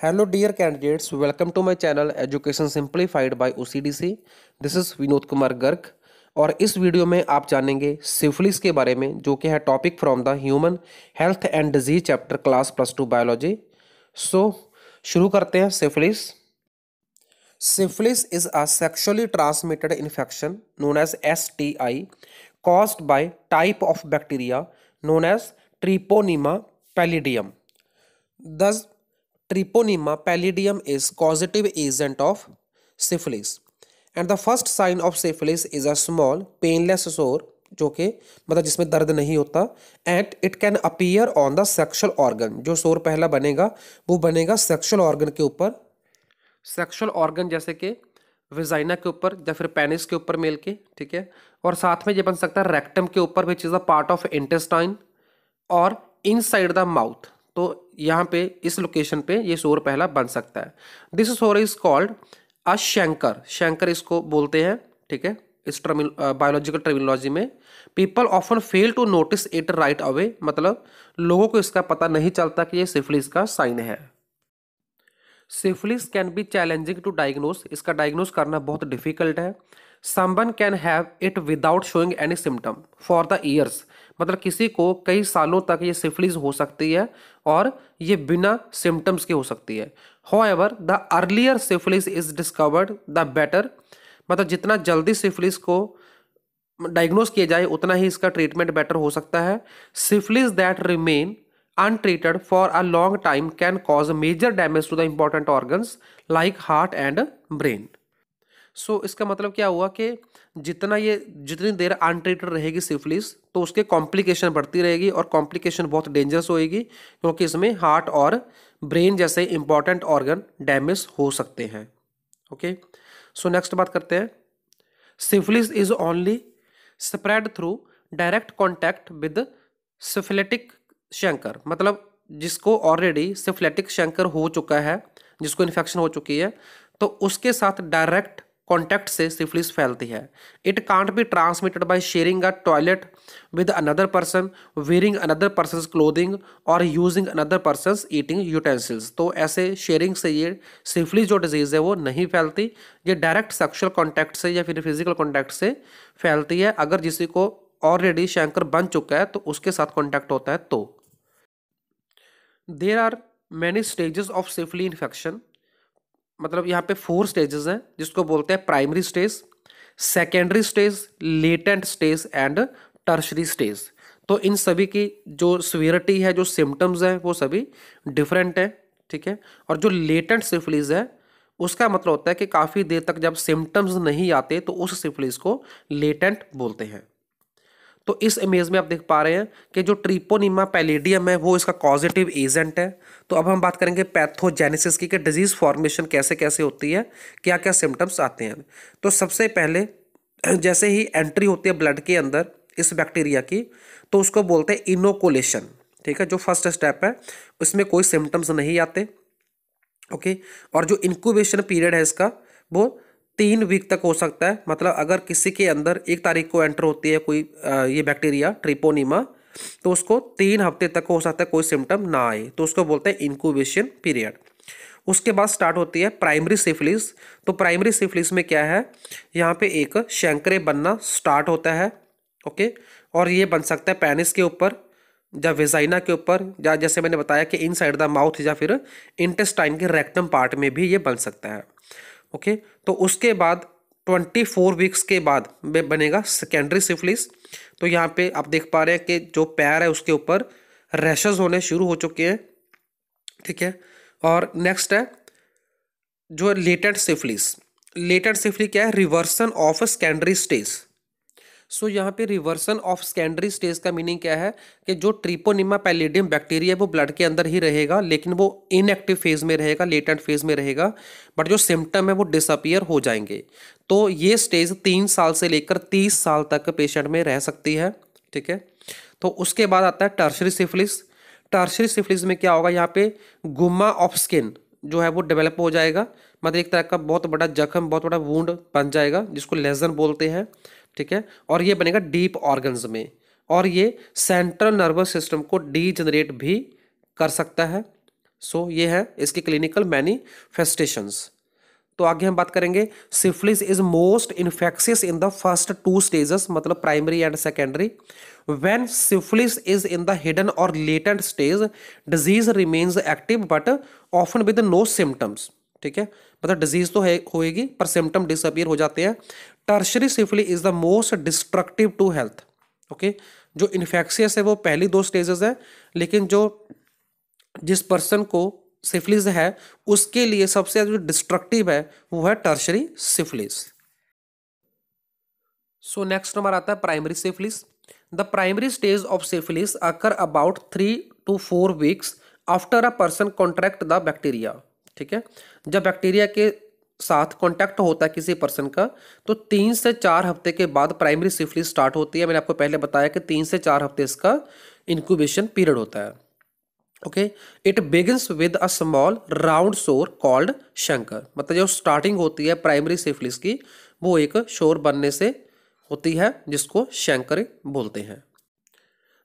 Hello dear candidates, welcome to my channel Education Simplified by OCDC. This is Vinod Kumar Garg और इस video में आप जानेंगे सिफिलिस के बारे में जो कि है topic from the human health and disease chapter class +2 biology. So शुरू करते हैं। Syphilis is a sexually transmitted infection known as STI caused by type of bacteria known as Treponema pallidum. Thus, Treponema pallidum is causative agent of syphilis, and the first sign of syphilis is a small painless sore जो कि मतलब जिसमें दर्द नहीं होता, and it can appear on the sexual organ. जो सोर पहला बनेगा वो बनेगा सेक्सुअल ऑर्गन के ऊपर, सेक्सुअल ऑर्गन जैसे कि विजाइना के ऊपर या फिर पेनिस के ऊपर मेल के, ठीक है। और साथ में ये बन सकता है रेक्टम के ऊपर, which is a part of intestine, और इनसाइड द माउथ। तो यहाँ पे इस लोकेशन पे ये सोर पहला बन सकता है। दिस सोर is called a Shankar. Shankar इसको बोलते हैं, ठीक है, इस बायोलॉजिकल टर्मिनोलॉजी में। People often fail to notice it right away, मतलब लोगों को इसका पता नहीं चलता कि ये सिफिलिस का साइन है। Syphilis can be challenging to diagnose, इसका डायग्नोस करना बहुत डिफिकल्ट है। Someone can have it without showing any symptom for the years, मतलब किसी को कई सालों तक ये सिफिलिस हो सकती है और ये बिना सिम्टम्स के हो सकती है। However the earlier syphilis is discovered the better, मतलब जितना जल्दी सिफिलिस को डायग्नोस किया जाए उतना ही इसका ट्रीटमेंट बेटर हो सकता है। Syphilis that remain untreated for a long time can cause major damage to the important organs like heart and brain. So इसका मतलब क्या हुआ कि जितनी देर अनट्रीटेड रहेगी सिफिलिस तो उसके कॉम्प्लिकेशन बढ़ती रहेगी और कॉम्प्लिकेशन बहुत डेंजरस होएगी, क्योंकि इसमें हार्ट और ब्रेन जैसे इंपॉर्टेंट ऑर्गन डैमेज हो सकते हैं। ओके, सो नेक्स्ट बात करते हैं। Syphilis is only spread through direct contact with syphilitic Shankar, मतलब जिसको ऑलरेडी सिफिलिटिक शंकर हो चुका है, जिसको इन्फेक्शन हो चुकी है, तो उसके साथ डायरेक्ट कॉन्टैक्ट से सिफिलिस फैलती है। It can't be transmitted by sharing a toilet with another person, wearing another person's clothing और using another person's eating utensils. तो ऐसे शेयरिंग से ये सिफिलिस जो डिजीज है वो नहीं फैलती, ये डायरेक्ट सेक्सुअल कॉन्टैक्ट से या फिर फिजिकल कॉन्टैक्ट से फैलती है। अगर किसी को ऑलरेडी शंकर बन चुका है तो उसके साथ कॉन्टैक्ट होता है तो। There are many stages of syphilis infection, मतलब यहाँ पे 4 स्टेजेस हैं जिसको बोलते हैं primary stage, secondary stage, latent stage and tertiary stage. तो इन सभी की जो सिवियरिटी है, जो सिम्टम्स हैं, वो सभी डिफरेंट है, ठीक है। और जो लेटेंट सिफिलिस है उसका मतलब होता है कि काफ़ी देर तक जब सिम्टम्स नहीं आते तो उस सिफिलिस को लेटेंट बोलते हैं। तो इस इमेज में आप देख पा रहे हैं कि जो ट्रीपोनीमा पैलिडियम है वो इसका कॉजेटिव एजेंट है। तो अब हम बात करेंगे पैथोजेनेसिस की, कि डिजीज फॉर्मेशन कैसे कैसे होती है, क्या क्या सिम्टम्स आते हैं। तो सबसे पहले जैसे ही एंट्री होती है ब्लड के अंदर इस बैक्टीरिया की, तो उसको बोलते हैं इनोकुलेशन, ठीक है। जो फर्स्ट स्टेप है उसमें कोई सिम्टम्स नहीं आते, ओके। और जो इंक्यूबेशन पीरियड है इसका वो 3 वीक तक हो सकता है। मतलब अगर किसी के अंदर 1 तारीख को एंटर होती है कोई ये बैक्टीरिया ट्रिपोनीमा, तो उसको 3 हफ्ते तक हो सकता है कोई सिम्टम ना आए, तो उसको बोलते हैं इंक्यूबेशन पीरियड। उसके बाद स्टार्ट होती है प्राइमरी सिफिलिस। तो प्राइमरी सिफिलिस में क्या है, यहाँ पे एक शंकरे बनना स्टार्ट होता है, ओके। और ये बन सकता है पेनिस के ऊपर या वेजाइना के ऊपर, या जैसे मैंने बताया कि इनसाइड द माउथ या फिर इंटेस्टाइन के रेक्टम पार्ट में भी ये बन सकता है, ओके। तो उसके बाद 24 वीक्स के बाद बनेगा सेकेंडरी सिफिलिस। तो यहाँ पे आप देख पा रहे हैं कि जो पैर है उसके ऊपर रैशेस होने शुरू हो चुके हैं, ठीक है। और नेक्स्ट है जो लेटेंट सिफिलिस। लेटेंट सिफिलिस क्या है, रिवर्सन ऑफ सेकेंडरी स्टेज। सो यहाँ पे रिवर्सन ऑफ सेकेंडरी स्टेज का मीनिंग क्या है कि जो ट्रिपोनिमा पैलिडियम बैक्टीरिया वो ब्लड के अंदर ही रहेगा, लेकिन वो इनएक्टिव फेज में रहेगा, लेटेंट फेज में रहेगा, बट जो सिम्टम है वो डिसअपियर हो जाएंगे। तो ये स्टेज 3 साल से लेकर 30 साल तक पेशेंट में रह सकती है, ठीक है। तो उसके बाद आता है टर्शरी सिफिलिस। टर्शरी सिफिलिस में क्या होगा, यहाँ पे गुम्मा ऑफ स्किन जो है वो डेवलप हो जाएगा, मतलब एक तरह का बहुत बड़ा जख्म, बहुत बड़ा वुंड बन जाएगा जिसको लेजन बोलते हैं, ठीक है। और ये बनेगा डीप ऑर्गन्स में, और ये सेंट्रल नर्वस सिस्टम को डीजनरेट भी कर सकता है। सो ये है इसकी क्लिनिकल मैनिफेस्टेशंस। तो आगे हम बात करेंगे, syphilis is most infectious in the first 2 stages, मतलब primary and secondary. When syphilis is in the hidden और latent stage, disease remains active but often with no symptoms. ठीक है, मतलब डिजीज तो है होएगी पर सिम्टम डिसअपियर हो जाते हैं। Tertiary syphilis is the most destructive to health. Okay, जो इन्फेक्शियस है वो पहली 2 स्टेजेस है, लेकिन जो जिस पर्सन को सिफिलिस है उसके लिए सबसे ज्यादा जो डिस्ट्रक्टिव है वो है टर्शरी सिफिलिस। सो नेक्स्ट हमारा आता है primary syphilis. The primary stage of syphilis occur about 3 to 4 weeks after a person contract the bacteria. ठीक है, जब बैक्टीरिया के साथ कॉन्टैक्ट होता है किसी पर्सन का तो 3 से 4 हफ्ते के बाद प्राइमरी सिफिलिस स्टार्ट होती है। मैंने आपको पहले बताया कि 3 से 4 हफ्ते इसका इंक्यूबेशन पीरियड होता है। Okay, it begins with a small round सोर कॉल्ड शंकर। मतलब जो स्टार्टिंग होती है प्राइमरी सिफिलिस की वो एक शोर बनने से होती है जिसको शंकर बोलते हैं।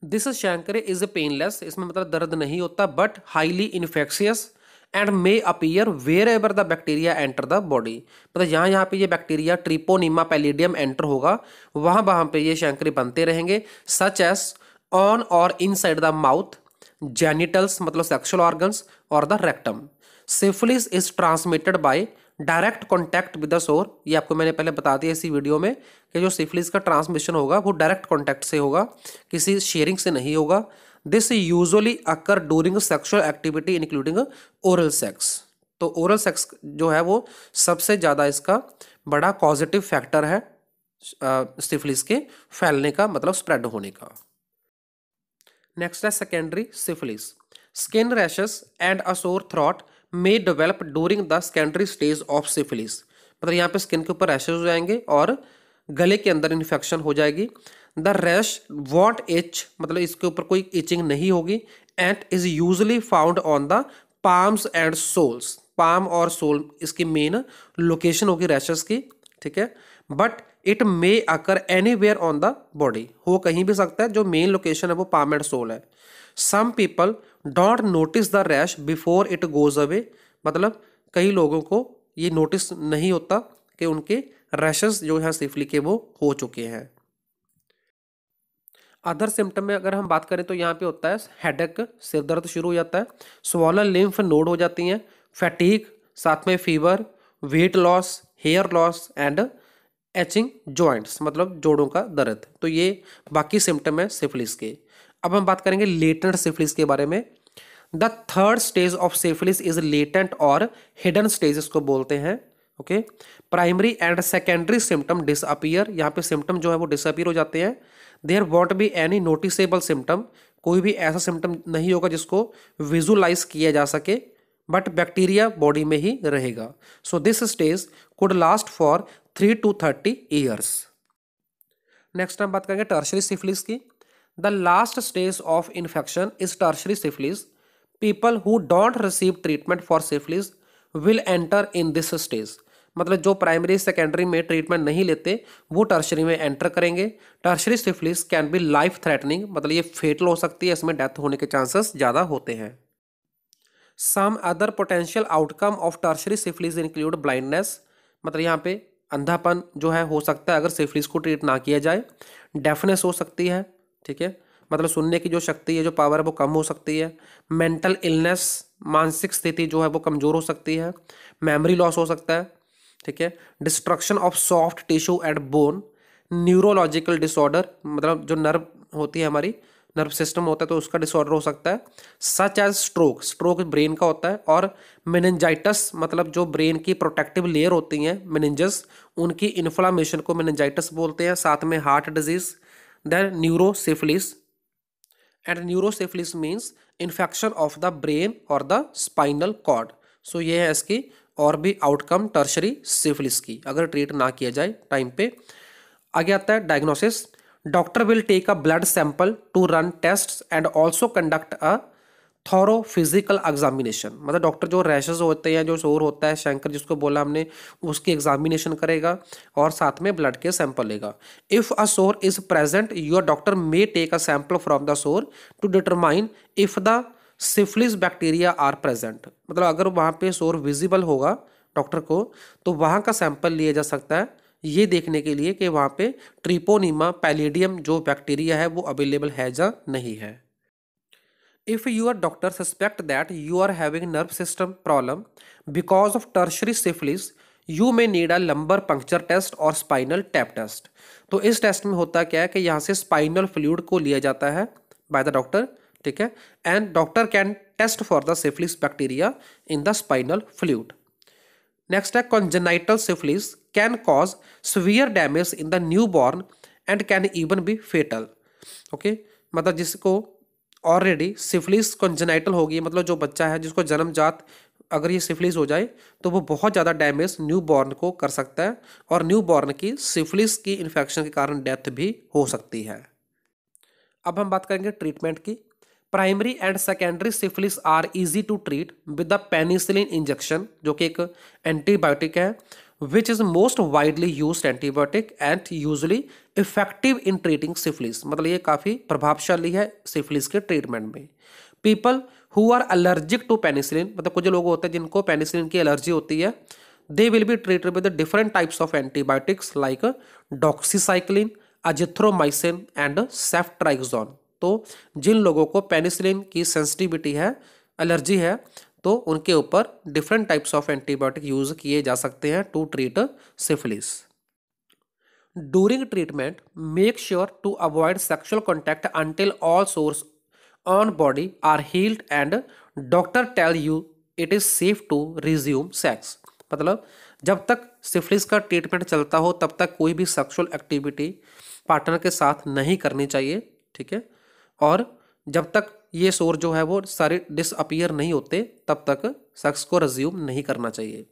दिस शंकर इज पेनलेस, इसमें मतलब दर्द नहीं होता, but highly infectious and may appear wherever the bacteria enter the body. मतलब जहाँ यहाँ पे ये बैक्टीरिया ट्रिपोनिमा पैलिडियम एंटर होगा वहाँ वहाँ पे ये शंकर बनते रहेंगे, सच एस ऑन और इनसाइड द माउथ, जेनिटल्स मतलब सेक्सुअल ऑर्गन्स और the rectum. Syphilis is transmitted by direct contact with the सोर। ये आपको मैंने पहले बता दिया इसी वीडियो में कि जो सिफिलिस का ट्रांसमिशन होगा वो डायरेक्ट कॉन्टैक्ट से होगा, किसी शेयरिंग से नहीं होगा। This usually occur during sexual activity including oral sex. तो ओरल सेक्स जो है वो सबसे ज़्यादा इसका बड़ा पॉजिटिव फैक्टर है सिफिलिस के फैलने का, मतलब स्प्रेड होने का। नेक्स्ट है secondary syphilis. Skin rashes and a sore throat may develop during the secondary stage of syphilis. मतलब यहाँ पे स्किन के ऊपर रैशेज हो जाएंगे और गले के अंदर इन्फेक्शन हो जाएगी। द रैश वॉन्ट इच, मतलब इसके ऊपर कोई इचिंग नहीं होगी, and is usually found on the palms and soles. Palm और सोल इसकी मेन लोकेशन होगी रैशेस की। ठीक है, but it may occur anywhere on the body, हो कहीं भी सकता है, जो मेन लोकेशन है वो पाम एंड सोल है। Some people don't notice the rash before it goes away. मतलब कई लोगों को ये नोटिस नहीं होता कि उनके रैशेस जो है सिफिली के वो हो चुके हैं। अदर सिम्टम में अगर हम बात करें तो यहाँ पे होता है हेडेक, सिर दर्द शुरू हो जाता है, स्वॉलन लिम्फ नोड हो जाती हैं, फैटीग, साथ में fever, weight loss, hair loss and aching joints, मतलब जोड़ों का दर्द। तो ये बाकी सिम्टम है सिफिलिस के। अब हम बात करेंगे लेटेंट सिफिलिस के बारे में। The third stage of syphilis is latent और हिडन स्टेज इसको बोलते हैं। Okay, primary and secondary symptom disappear, यहाँ पे सिम्टम जो है वो डिसअपियर हो जाते हैं। There won't be any noticeable symptom, कोई भी ऐसा सिम्टम नहीं होगा जिसको विजुलाइज किया जा सके, बट बैक्टीरिया बॉडी में ही रहेगा। So this stage could last for 3 to 30 years. Next हम बात करेंगे टर्शरी सिफिलिस की। The last stage of infection is tertiary syphilis. People who don't receive treatment for syphilis will enter in this stage. मतलब जो primary secondary में treatment नहीं लेते वो टर्शरी में एंटर करेंगे। Tertiary syphilis can B life threatening, मतलब ये फेटल हो सकती है, इसमें डेथ होने के चांसेस ज़्यादा होते हैं। Some other potential outcome of tertiary syphilis include blindness, मतलब यहाँ पे अंधापन जो है हो सकता है अगर सिफिलिस को ट्रीट ना किया जाए। डेफनेस हो सकती है, ठीक है, मतलब सुनने की जो शक्ति है, जो पावर है वो कम हो सकती है। मेंटल इलनेस, मानसिक स्थिति जो है वो कमज़ोर हो सकती है। मेमोरी लॉस हो सकता है, ठीक है। Destruction of soft tissue and bone. Neurological disorder, मतलब जो नर्व होती है हमारी, नर्व सिस्टम होता है तो उसका डिसऑर्डर हो सकता है। Such as stroke, stroke brain का होता है। और मेनिंजाइटिस, मतलब जो ब्रेन की प्रोटेक्टिव लेयर होती हैं मेनिंजस, उनकी इन्फ्लामेशन को मेनिंजाइटिस बोलते हैं। साथ में heart disease. Then neurosyphilis, and neurosyphilis means infection of the brain और द स्पाइनल कॉर्ड। सो ये है इसकी और भी आउटकम टर्शरी सिफिलिस की, अगर ट्रीट ना किया जाए टाइम पे। आगे आता है diagnosis. Doctor will take a blood sample to run test and also conduct a thorough physical examination. मतलब डॉक्टर जो रैशेज होते हैं, जो सोर होता है, शंकर जिसको बोला हमने, उसकी एग्जामिनेशन करेगा और साथ में ब्लड के सैंपल लेगा। If a sore is present, your doctor may take a sample from the sore to determine if the syphilis bacteria are present, मतलब अगर वहाँ पे सोर विजिबल होगा डॉक्टर को तो वहाँ का सैंपल लिया जा सकता है ये देखने के लिए कि वहाँ पे ट्रिपोनीमा पैलिडियम जो बैक्टीरिया है वो अवेलेबल है या नहीं है। If your doctor suspect that you are having nerve system problem because of tertiary syphilis, you may need a lumbar puncture test or spinal tap test. तो इस टेस्ट में होता क्या है कि यहाँ से स्पाइनल फ्लूइड को लिया जाता है बाय द डॉक्टर, ठीक है, and doctor can test for the syphilis bacteria in the spinal fluid. Next है congenital syphilis can cause severe damage in the newborn and can even be fatal. Okay, मतलब जिसको already syphilis congenital होगी, मतलब जो बच्चा है जिसको जन्मजात अगर ये सिफिलिस हो जाए तो वो बहुत ज़्यादा डैमेज न्यू बॉर्न को कर सकता है और न्यू बॉर्न की सिफिलिस की इन्फेक्शन के कारण डेथ भी हो सकती है। अब हम बात करेंगे ट्रीटमेंट की। Primary and secondary syphilis are easy to treat with the penicillin injection, जो कि एक एंटीबायोटिक है which is most widely used antibiotic and usually effective in treating syphilis, मतलब ये काफ़ी प्रभावशाली है सिफिलिस के ट्रीटमेंट में। People who are allergic to penicillin, मतलब कुछ लोग होते हैं जिनको पेनिसिलिन की एलर्जी होती है, they will be treated with different types of antibiotics like doxycycline, azithromycin and सेफ्ट्राइक्सोन। तो जिन लोगों को पेनिसिलिन की सेंसिटिविटी है, एलर्जी है, तो उनके ऊपर different types of antibiotic use किए जा सकते हैं to treat syphilis. During treatment make sure to avoid sexual contact until all sores on body are healed and doctor tell you it is safe to resume sex, मतलब जब तक syphilis का treatment चलता हो तब तक कोई भी सेक्सुअल एक्टिविटी पार्टनर के साथ नहीं करनी चाहिए, ठीक है, और जब तक ये सोर जो है वो सारे डिसअपियर नहीं होते तब तक सेक्स को रिज्यूम नहीं करना चाहिए।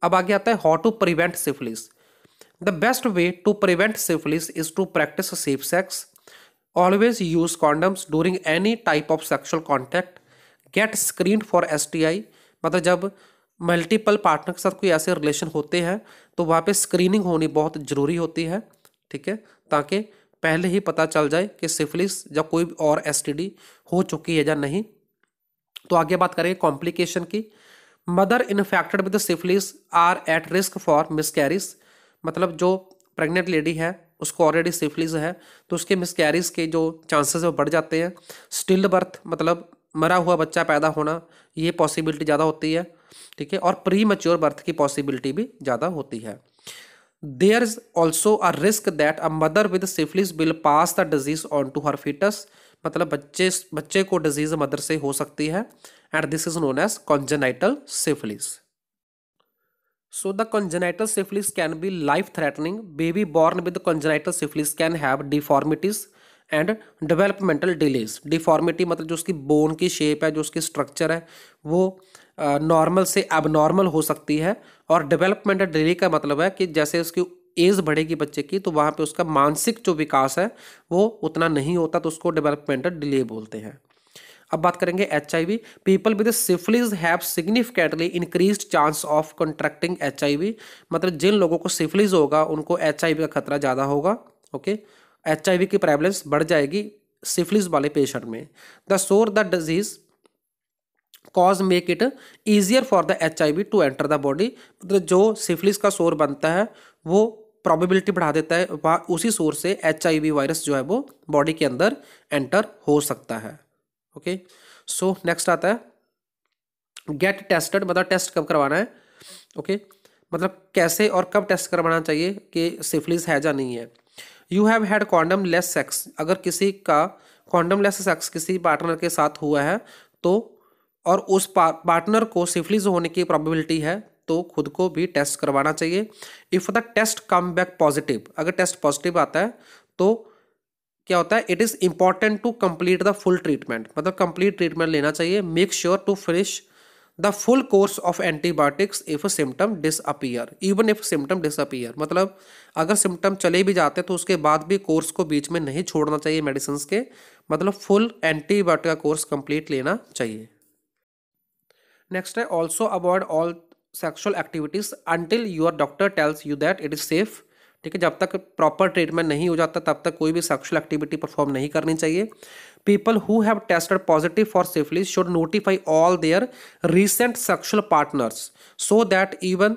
अब आगे आता है how to prevent syphilis. The best way to prevent syphilis is to practice safe sex, always use condoms during any type of sexual contact, get screened for STI, मतलब जब मल्टीपल पार्टनर के साथ कोई ऐसे रिलेशन होते हैं तो वहाँ पे स्क्रीनिंग होनी बहुत ज़रूरी होती है, ठीक है, ताकि पहले ही पता चल जाए कि सिफिलिस या कोई और STD हो चुकी है या नहीं। तो आगे बात करेंगे कॉम्प्लिकेशन की। Mother infected with syphilis are at risk for miscarriage, मतलब जो प्रेग्नेंट लेडी है उसको ऑलरेडी सिफिलिस है तो उसके मिसकैरिज के जो चांसेस है वो बढ़ जाते हैं। स्टिल बर्थ, मतलब मरा हुआ बच्चा पैदा होना, ये पॉसिबिलिटी ज़्यादा होती है, ठीक है, और प्री मैच्योर बर्थ की पॉसिबिलिटी भी ज़्यादा होती है। There is also a risk that a mother with syphilis will pass the disease on to her fetus, मतलब बच्चे को डिजीज मदर से हो सकती है and this is known as congenital syphilis. So the congenital syphilis can be life threatening. Baby born with congenital syphilis can have deformities and developmental delays. Deformity मतलब जो उसकी बोन की शेप है, जो उसकी स्ट्रक्चर है वो नॉर्मल से एबनॉर्मल हो सकती है, और डेवलपमेंटल डिले का मतलब है कि जैसे उसकी एज बढ़ेगी बच्चे की तो वहाँ पे उसका मानसिक जो विकास है वो उतना नहीं होता, तो उसको डेवलपमेंटल डिले बोलते हैं। अब बात करेंगे HIV। People with syphilis have significantly increased chance of contracting HIV, मतलब जिन लोगों को सिफिलिस होगा उनको HIV का खतरा ज़्यादा होगा, ओके, HIV की प्रेवलेंस बढ़ जाएगी सिफिलिस वाले पेशेंट में। The sore the disease cause make it easier for the HIV to enter the body, मतलब जो सिफिलिस का सोर बनता है वो प्रोबेबिलिटी बढ़ा देता है, वहाँ उसी सोर से HIV वायरस जो है वो बॉडी के अंदर एंटर हो सकता है, ओके। सो नेक्स्ट आता है गेट टेस्टेड, मतलब टेस्ट कब करवाना है, ओके, मतलब कैसे और कब टेस्ट करवाना चाहिए कि सिफिलिस है या नहीं है। You have had condom less sex, अगर किसी का कॉन्डम लेस सेक्स किसी पार्टनर के साथ हुआ है तो और उस पार्टनर को सिफिलिस होने की प्रोबेबिलिटी है तो खुद को भी टेस्ट करवाना चाहिए। If the test come back positive, अगर टेस्ट पॉजिटिव आता है तो क्या होता है, it is important to complete the full treatment, मतलब कंप्लीट ट्रीटमेंट लेना चाहिए। Make sure to finish the full course of antibiotics if symptom disappear, even if symptom disappear, मतलब अगर सिम्टम चले भी जाते हैं तो उसके बाद भी कोर्स को बीच में नहीं छोड़ना चाहिए मेडिसिन के, मतलब फुल एंटीबायोटिक का कोर्स कंप्लीट लेना चाहिए। नेक्स्ट है also avoid all sexual activities until your doctor tells you that it is safe ठीक है, जब तक प्रॉपर ट्रीटमेंट नहीं हो जाता तब तक कोई भी सेक्सुअल एक्टिविटी परफॉर्म नहीं करनी चाहिए। People who have tested positive for syphilis should notify all their recent sexual partners so that even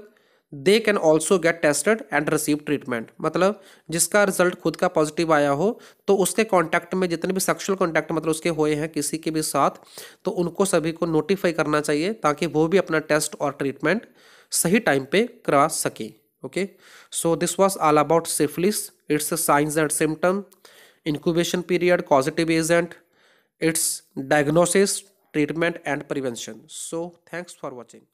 they can also get tested and receive treatment. मतलब जिसका रिजल्ट खुद का पॉजिटिव आया हो तो उसके कांटेक्ट में जितने भी सेक्सुअल कांटेक्ट मतलब उसके हुए हैं किसी के भी साथ, तो उनको सभी को नोटिफाई करना चाहिए ताकि वो भी अपना टेस्ट और ट्रीटमेंट सही टाइम पे करा सके। Okay, so this was all about syphilis, it's science and symptom, incubation period, causative agent, its diagnosis, treatment and prevention. So thanks for watching.